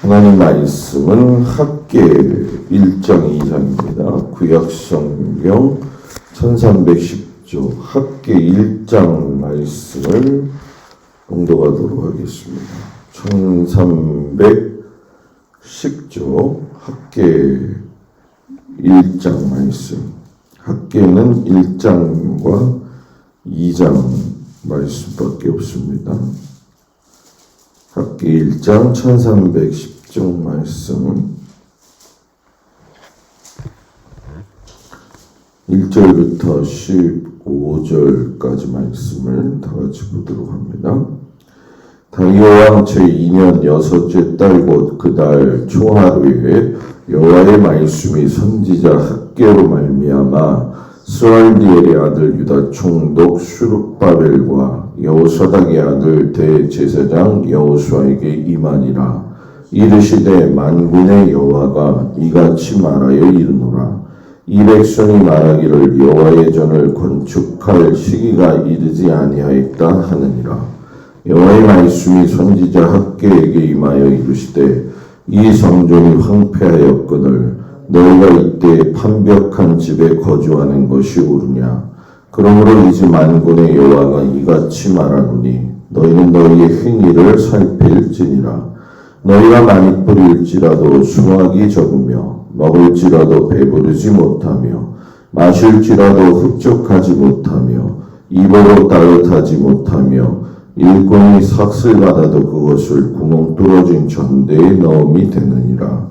하나님 말씀은 학계 1장 2장입니다. 구약성경 1310조 학계 1장 말씀을 봉독하도록 하겠습니다. 1310조 학계 1장 말씀. 학계는 1장과 2장 말씀밖에 없습니다. 학계 1장 1310쪽 말씀 1절부터 15절까지 말씀을 다 같이 보도록 합니다. 다리오 왕 제2년 여섯째 달 곧 그 달 초하루에 여호와의 말씀이 선지자 학계로 말미암아 스알디엘의 아들 유다 총독 수룹바벨과 여호사닥의 아들 대제사장 여호수아에게 임하니라. 이르시되 만군의 여호와가 이같이 말하여 이르노라. 이 백성이 말하기를 여호와의 전을 건축할 시기가 이르지 아니하였다 하느니라. 여호와의 말씀이 선지자 학계에게 임하여 이르시되 이 성전이 황폐하였거늘 너희가 이때 판벽한 집에 거주하는 것이 옳으냐. 그러므로 이제 만군의 여호와가 이같이 말하노니 너희는 너희의 행위를 살필지니라. 너희가 많이 뿌릴지라도 수확이 적으며 먹을지라도 배부르지 못하며 마실지라도 흡족하지 못하며 입으로 따뜻하지 못하며 일꾼이 삭슬 받아도 그것을 구멍 뚫어진 전대에 넣음이 되느니라.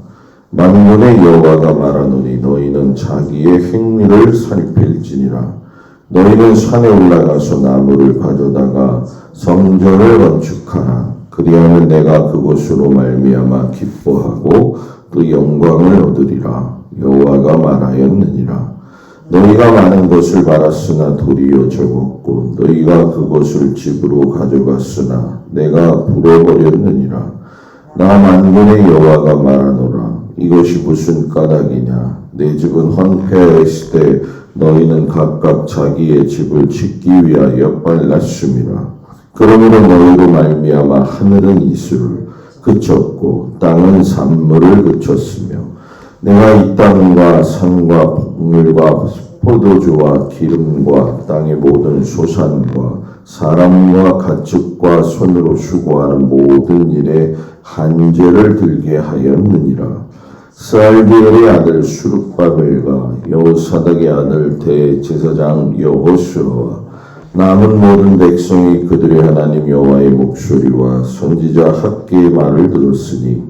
만군의 여호와가 말하노니 너희는 자기의 행위를 살필지니라. 너희는 산에 올라가서 나무를 가져다가 성전을 건축하라. 그리하면 내가 그곳으로 말미암아 기뻐하고 그 영광을 얻으리라. 여호와가 말하였느니라. 너희가 많은 것을 받았으나 도리어 적었고 너희가 그것을 집으로 가져갔으나 내가 불어버렸느니라. 나 만군의 여호와가 말하노라. 이것이 무슨 까닭이냐. 내 집은 황폐하였을 때 너희는 각각 자기의 집을 짓기 위하여 빨랐음이라. 그러므로 너희로 말미암아 하늘은 이슬을 그쳤고 땅은 산물을 그쳤으며 내가 이 땅과 산과 곡물과 포도주와 기름과 땅의 모든 소산과 사람과 가축과 손으로 수고하는 모든 일에 한죄를 들게 하였느니라. 스알디엘의 아들 수룹바벨과 여호사닥의 아들 대제사장 여호수아와 남은 모든 백성이 그들의 하나님 여호와의 목소리와 선지자 학계의 말을 들었으니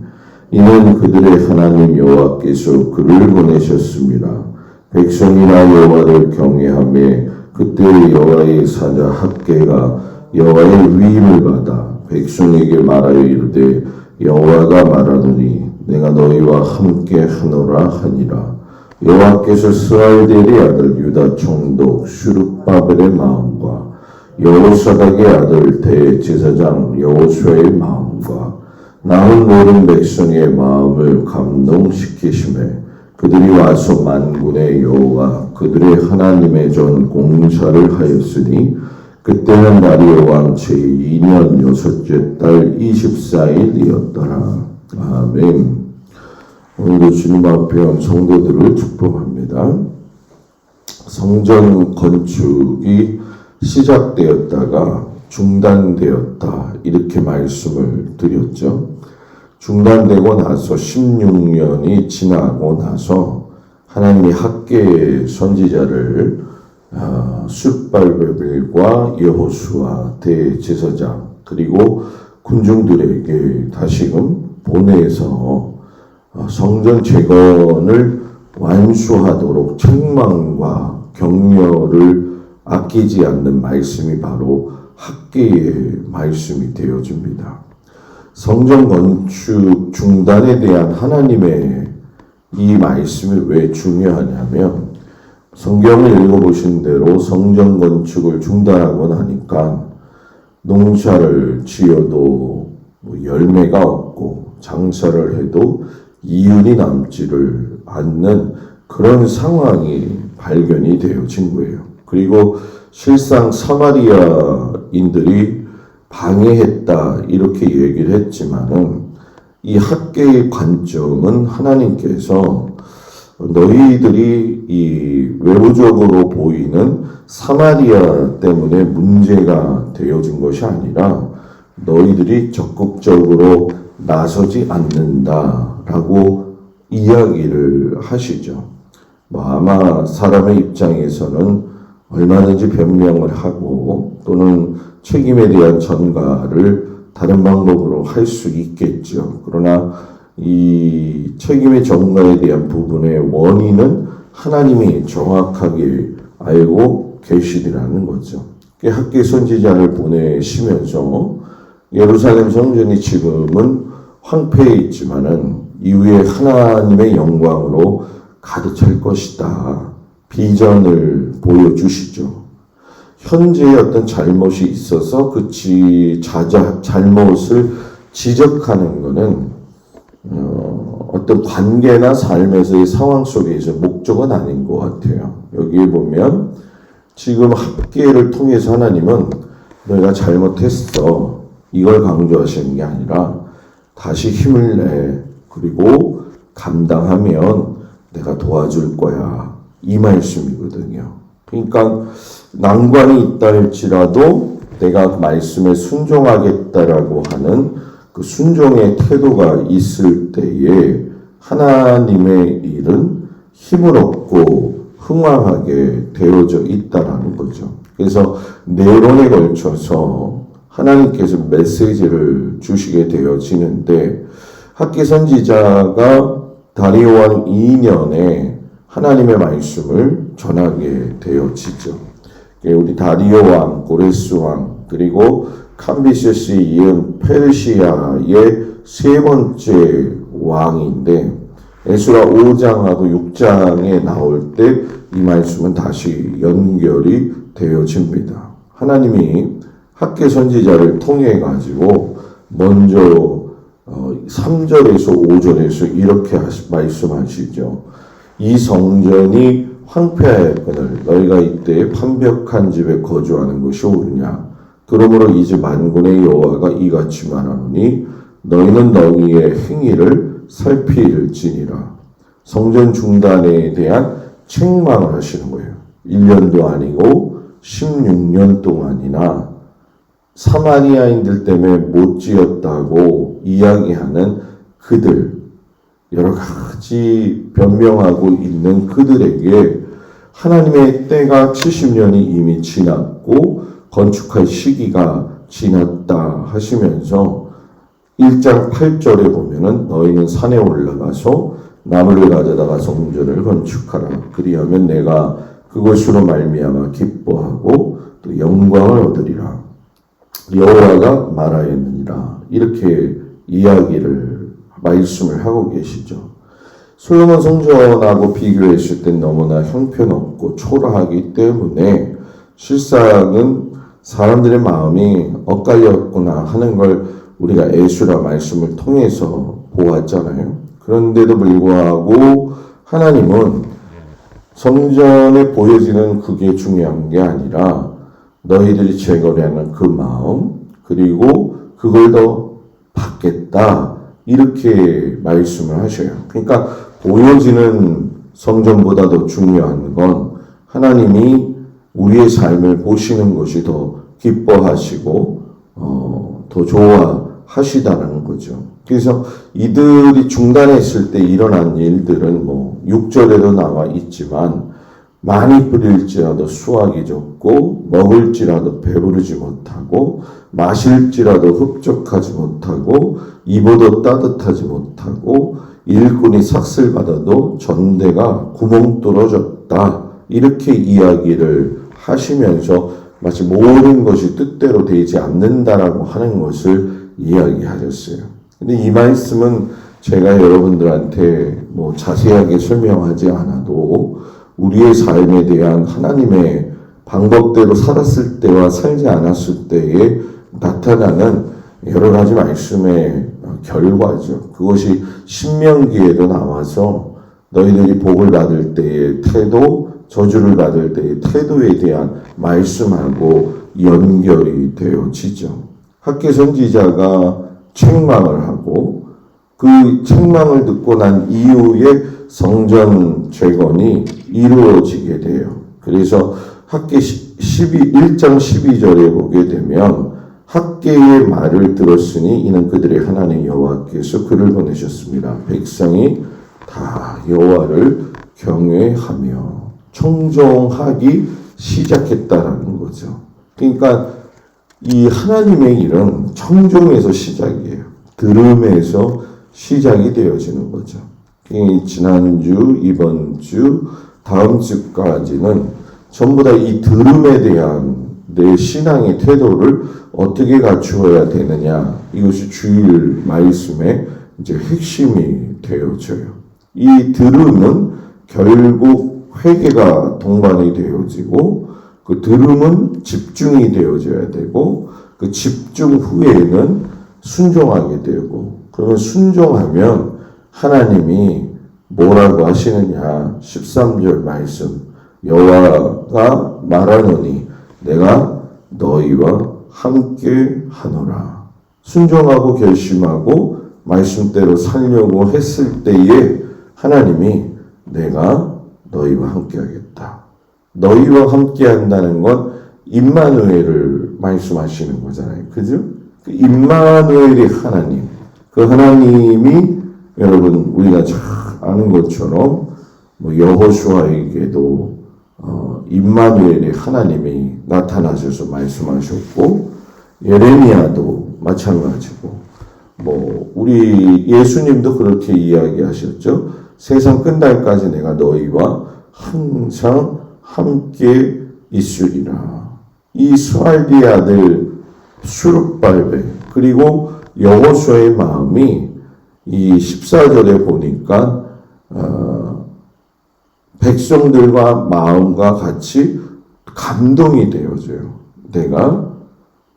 이는 그들의 하나님 여호와께서 그를 보내셨습니다. 백성이나 여호와를 경외하며 그때 여호와의 사자 학계가 여호와의 위임을 받아 백성에게 말하여 이르되 여호와가 말하노니 내가 너희와 함께 하노라 하니라. 여호와께서 스알디엘의 아들 유다 총독 수룹바벨의 마음과 여호사닥의 아들 대제사장 여호수아의 마음과 남은 모든 백성의 마음을 감동시키심에 그들이 와서 만군의 여호와 그들의 하나님의 전 공사를 하였으니 그때는 다리오 왕 제2년 여섯째 달 24일이었더라. 아멘. 오늘도 주님 앞에 온 성도들을 축복합니다. 성전 건축이 시작되었다가 중단되었다 이렇게 말씀을 드렸죠. 중단되고 나서 16년이 지나고 나서 하나님이 학계 선지자를 수룹바벨과 여호수아 대제사장 그리고 군중들에게 다시금 보내서 성전 재건을 완수하도록 책망과 격려를 아끼지 않는 말씀이 바로 학계의 말씀이 되어집니다. 성전 건축 중단에 대한 하나님의 이 말씀이 왜 중요하냐면 성경을 읽어보신 대로 성전 건축을 중단하고 나니까 농사를 지어도 열매가 없고 장사를 해도 이윤이 남지를 않는 그런 상황이 발견이 되어진 거예요. 그리고 실상 사마리아인들이 방해했다 이렇게 얘기를 했지만은 이 학계의 관점은 하나님께서 너희들이 이 외부적으로 보이는 사마리아 때문에 문제가 되어진 것이 아니라 너희들이 적극적으로 나서지 않는다라고 이야기를 하시죠. 아마 사람의 입장에서는 얼마든지 변명을 하고 또는 책임에 대한 전가를 다른 방법으로 할 수 있겠죠. 그러나 이 책임의 전가에 대한 부분의 원인은 하나님이 정확하게 알고 계시리라는 거죠. 학계 선지자를 보내시면서 예루살렘 성전이 지금은 황폐해 있지만은 이후에 하나님의 영광으로 가득 찰 것이다. 비전을 보여주시죠. 현재의 어떤 잘못이 있어서 그 잘못을 지적하는 것은 어떤 관계나 삶에서의 상황 속에서 목적은 아닌 것 같아요. 여기에 보면 지금 학계를 통해서 하나님은 너희가 잘못했어. 이걸 강조하시는 게 아니라 다시 힘을 내. 그리고 감당하면 내가 도와줄 거야. 이 말씀이거든요. 그러니까 난관이 있다 할지라도 내가 그 말씀에 순종하겠다라고 하는 그 순종의 태도가 있을 때에 하나님의 일은 힘을 얻고 흥황하게 되어져 있다라는 거죠. 그래서 내론에 걸쳐서 하나님께서 메시지를 주시게 되어지는데 학계 선지자가 다리오 왕 2년에 하나님의 말씀을 전하게 되어지죠. 우리 다리오 왕, 고레스 왕, 그리고 캄비세스에 이은 페르시아의 세 번째 왕인데 에스라 5장하고 6장에 나올 때 이 말씀은 다시 연결이 되어집니다. 하나님이 학계 선지자를 통해 가지고 먼저 3절에서 5절에서 이렇게 말씀하시죠. 이 성전이 황폐하였거늘 너희가 이때 판벽한 집에 거주하는 것이 옳으냐. 그러므로 이 집 만군의 여호와가 이같이 말하노니 너희는 너희의 행위를 살필지니라. 성전 중단에 대한 책망을 하시는 거예요. 1년도 아니고 16년 동안이나 사마리아인들 때문에 못 지었다고 이야기하는 그들, 여러 가지 변명하고 있는 그들에게 하나님의 때가 70년이 이미 지났고 건축할 시기가 지났다 하시면서 1장 8절에 보면은 너희는 산에 올라가서 나무를 가져다가 성전을 건축하라. 그리하면 내가 그것으로 말미암아 기뻐하고 또 영광을 얻으리라. 여호와가 말하였느니라. 이렇게 말씀을 하고 계시죠. 솔로몬 성전하고 비교했을 땐 너무나 형편없고 초라하기 때문에 실상은 사람들의 마음이 엇갈렸구나 하는 걸 우리가 에스라 말씀을 통해서 보았잖아요. 그런데도 불구하고 하나님은 성전에 보여지는 그게 중요한 게 아니라 너희들이 제거하는 그 마음, 그리고 그걸 더 받겠다. 이렇게 말씀을 하셔요. 그러니까 보여지는 성전보다도 중요한 건 하나님이 우리의 삶을 보시는 것이 더 기뻐하시고 더 좋아하시다는 거죠. 그래서 이들이 중단했을 때 일어난 일들은 6절에도 나와 있지만 많이 뿌릴지라도 수확이 적고 먹을지라도 배부르지 못하고 마실지라도 흡족하지 못하고 입어도 따뜻하지 못하고 일꾼이 삭슬 받아도 전대가 구멍 뚫어졌다. 이렇게 이야기를 하시면서 마치 모든 것이 뜻대로 되지 않는다라고 하는 것을 이야기하셨어요. 근데 이 말씀은 제가 여러분들한테 자세하게 설명하지 않아도 우리의 삶에 대한 하나님의 방법대로 살았을 때와 살지 않았을 때에 나타나는 여러 가지 말씀의 결과죠. 그것이 신명기에도 나와서 너희들이 복을 받을 때의 태도, 저주를 받을 때의 태도에 대한 말씀하고 연결이 되어지죠. 학계 선지자가 책망을 하고 그 책망을 듣고 난 이후에 성전 재건이 이루어지게 돼요. 그래서 학계 1장 12절에 보게 되면 학계의 말을 들었으니 이는 그들의 하나님 여호와께서 그를 보내셨습니다. 백성이 다 여호와를 경외하며 청종하기 시작했다라는 거죠. 그러니까 이 하나님의 일은 청종에서 시작이에요. 들음에서 시작이 되어지는 거죠. 지난주, 이번 주, 다음 주까지는 전부 다 이 들음에 대한 내 신앙의 태도를 어떻게 갖추어야 되느냐, 이것이 주일 말씀의 이제 핵심이 되어져요. 이 들음은 결국 회개가 동반이 되어지고, 그 들음은 집중이 되어져야 되고, 그 집중 후에는 순종하게 되고, 그러면 순종하면 하나님이 뭐라고 하시느냐, 13절 말씀, 여호와가 말하노니 내가 너희와 함께 하노라. 순종하고 결심하고 말씀대로 살려고 했을 때에 하나님이 내가 너희와 함께 하겠다. 너희와 함께 한다는 건 임마누엘을 말씀하시는 거잖아요. 그죠? 그 임마누엘이 하나님. 그 하나님이 여러분 우리가 잘 아는 것처럼 뭐 여호수아에게도 임마누엘의 하나님이 나타나셔서 말씀하셨고, 예레미야도 마찬가지고, 뭐 우리 예수님도 그렇게 이야기하셨죠. 세상 끝날까지 내가 너희와 항상 함께 있으리라. 이 스알디의 아들 수룹발벨 그리고 여호수아의 마음이 이 14절에 보니까 백성들과 마음과 같이 감동이 되어져요. 내가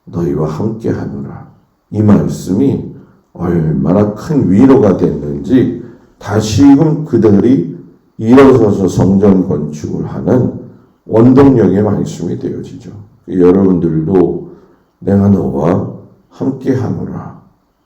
너희와 함께 하노라. 이 말씀이 얼마나 큰 위로가 됐는지 다시금 그들이 일어서서 성전 건축을 하는 원동력의 말씀이 되어지죠. 여러분들도 내가 너와 함께 하노라.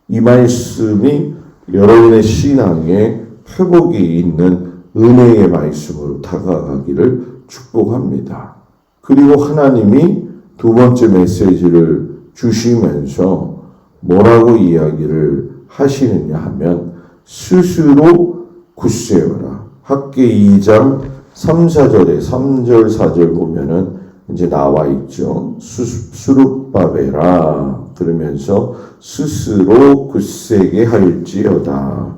이 말씀이 여러분의 신앙에 회복이 있는 은혜의 말씀으로 다가가기를 축복합니다. 그리고 하나님이 두 번째 메시지를 주시면서 뭐라고 이야기를 하시느냐 하면 스스로 굳세어라. 학계 2장 3, 4절에 3절, 4절 보면은 이제 나와 있죠. 수룹바벨아 그러면서 스스로 굳세게 할지어다.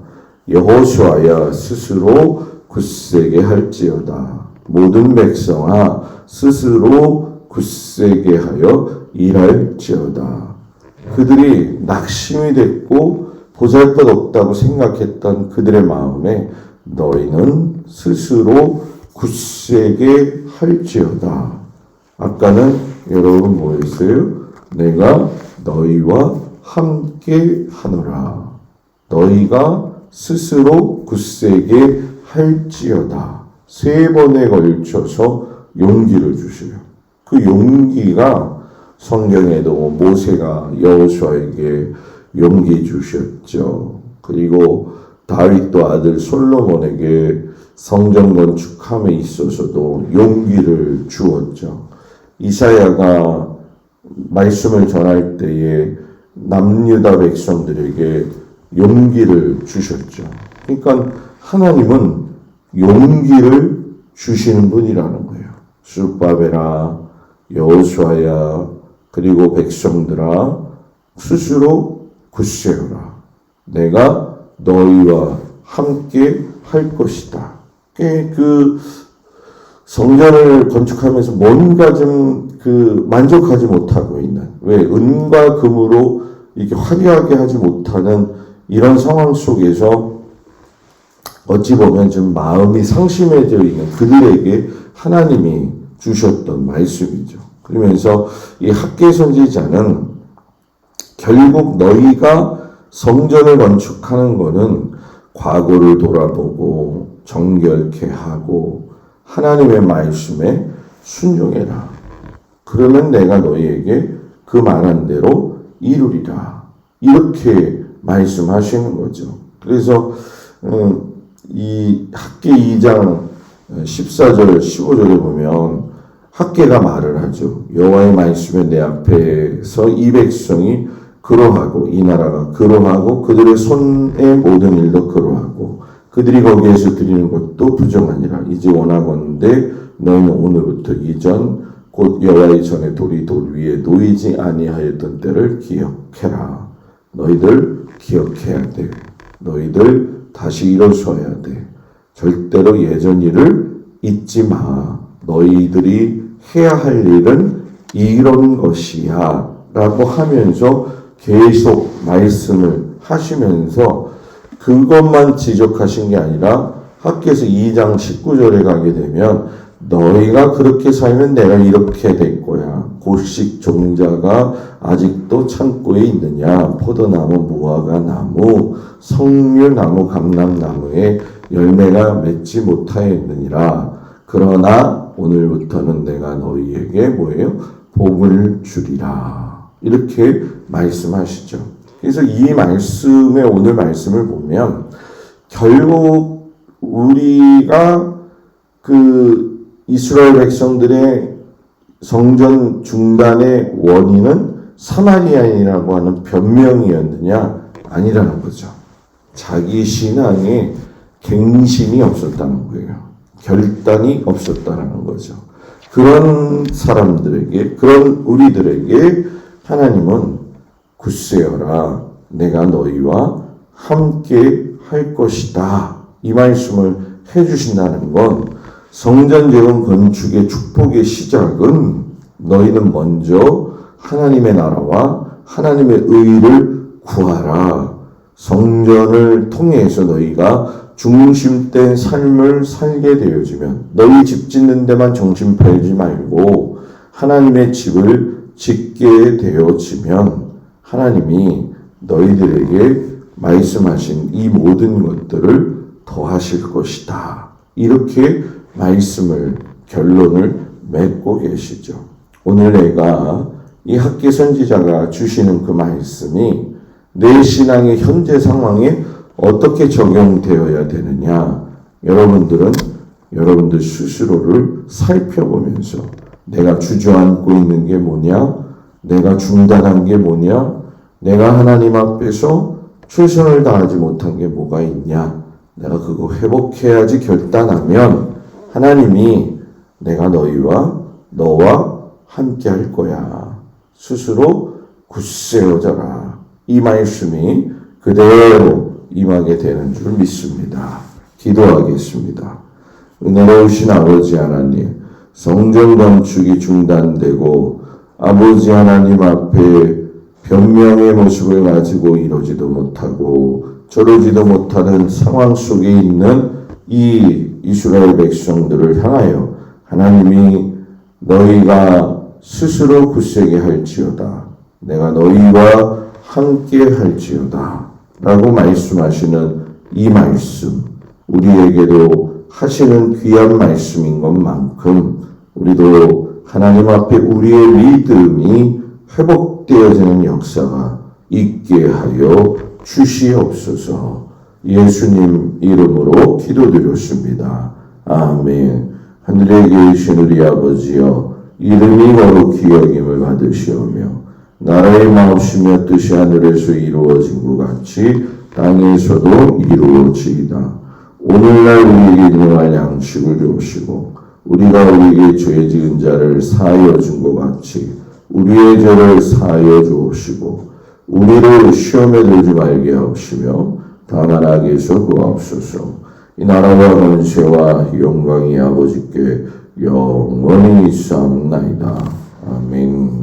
여호수아야 스스로 굳세게 할지어다. 모든 백성아 스스로 굳세게 하여 일할지어다. 그들이 낙심이 됐고 보잘것없다고 생각했던 그들의 마음에 너희는 스스로 굳세게 할지어다. 아까는 여러분 뭐였어요? 내가 너희와 함께 하노라. 너희가 스스로 굳세게 할지어다. 3번에 걸쳐서 용기를 주셔요. 그 용기가 성경에도 모세가 여호수아에게 용기 주셨죠. 그리고 다윗도 아들 솔로몬에게 성전 건축함에 있어서도 용기를 주었죠. 이사야가 말씀을 전할 때에 남유다 백성들에게 용기를 주셨죠. 그러니까 하나님은 용기를 주시는 분이라는 거예요. 수룹바벨아, 여호수아야, 그리고 백성들아 스스로 굳세어라. 내가 너희와 함께 할 것이다. 그 성전을 건축하면서 뭔가 좀 만족하지 못하고 있는, 왜 은과 금으로 이렇게 화려하게 하지 못하는 이런 상황 속에서 어찌 보면 좀 마음이 상심해져 있는 그들에게 하나님이 주셨던 말씀이죠. 그러면서 이 학계 선지자는 결국 너희가 성전을 건축하는 것은 과거를 돌아보고 정결케 하고 하나님의 말씀에 순종해라. 그러면 내가 너희에게 그 말한 대로 이루리라. 이렇게 말씀하시는 거죠. 그래서 이 학기 2장 14절 15절에 보면 학계가 말을 하죠. 여호와의 말씀에 내 앞에서 이 백성이 그러하고 이 나라가 그러하고 그들의 손의 모든 일도 그러하고 그들이 거기에서 드리는 것도 부정하니라. 이제 원하건대 너희는 오늘부터 이전 곧 여호와의 전에 돌이 돌 위에 놓이지 아니하였던 때를 기억해라. 너희들 기억해야 돼. 너희들 다시 일어서야 돼. 절대로 예전 일을 잊지 마. 너희들이 해야 할 일은 이런 것이야 라고 하면서 계속 말씀을 하시면서 그것만 지적하신 게 아니라 학교에서 2장 19절에 가게 되면 너희가 그렇게 살면 내가 이렇게 될 거야. 곡식 종자가 아직도 창고에 있느냐. 포도나무, 무화과 나무, 석류나무, 감람나무에 열매가 맺지 못하였느니라. 그러나 오늘부터는 내가 너희에게 뭐예요? 복을 주리라. 이렇게 말씀하시죠. 그래서 이 말씀의 오늘 말씀을 보면 결국 우리가 그 이스라엘 백성들의 성전 중단의 원인은 사마리아인이라고 하는 변명이었느냐? 아니라는 거죠. 자기 신앙에 갱신이 없었다는 거예요. 결단이 없었다는 거죠. 그런 사람들에게, 그런 우리들에게 하나님은 굳세어라. 내가 너희와 함께 할 것이다. 이 말씀을 해주신다는 건 성전 재건 건축의 축복의 시작은 너희는 먼저 하나님의 나라와 하나님의 의를 구하라. 성전을 통해서 너희가 중심된 삶을 살게 되어지면 너희 집 짓는 데만 정신 팔지 말고 하나님의 집을 짓게 되어지면 하나님이 너희들에게 말씀하신 이 모든 것들을 더하실 것이다. 이렇게 말씀을 결론을 맺고 계시죠. 오늘 내가 이 학계 선지자가 주시는 그 말씀이 내 신앙의 현재 상황에 어떻게 적용되어야 되느냐. 여러분들 스스로를 살펴보면서 내가 주저앉고 있는 게 뭐냐? 내가 중단한 게 뭐냐? 내가 하나님 앞에서 최선을 다하지 못한 게 뭐가 있냐? 내가 그거 회복해야지 결단하면 하나님이 내가 너와 함께 할 거야. 스스로 굳세어져라. 이 말씀이 그대로 임하게 되는 줄 믿습니다. 기도하겠습니다. 은혜로우신 아버지 하나님, 성전 건축이 중단되고 아버지 하나님 앞에 변명의 모습을 가지고 이러지도 못하고 저러지도 못하는 상황 속에 있는 이 이스라엘 백성들을 향하여 하나님이 너희가 스스로 굳세게 할지어다. 내가 너희와 함께 할지어다. 라고 말씀하시는 이 말씀, 우리에게도 하시는 귀한 말씀인 것만큼 우리도 하나님 앞에 우리의 믿음이 회복되어지는 역사가 있게 하여 주시옵소서. 예수님 이름으로 기도드렸습니다. 아멘. 하늘에 계신 우리 아버지여, 이름이 거룩히 여김을 받으시오며 나라의 마옵시며 뜻이 하늘에서 이루어진 것 같이 땅에서도 이루어지이다. 오늘날 우리에게 일용할 양식을 주시고 우리가 우리에게 죄 지은 자를 사하여 준 것 같이 우리의 죄를 사하여 주옵시고 우리를 시험에 들지 말게 하옵시며 다만 악에서 구하옵소서. 이 나라와 권세와 영광이 아버지께 영원히 있사옵나이다. 아멘.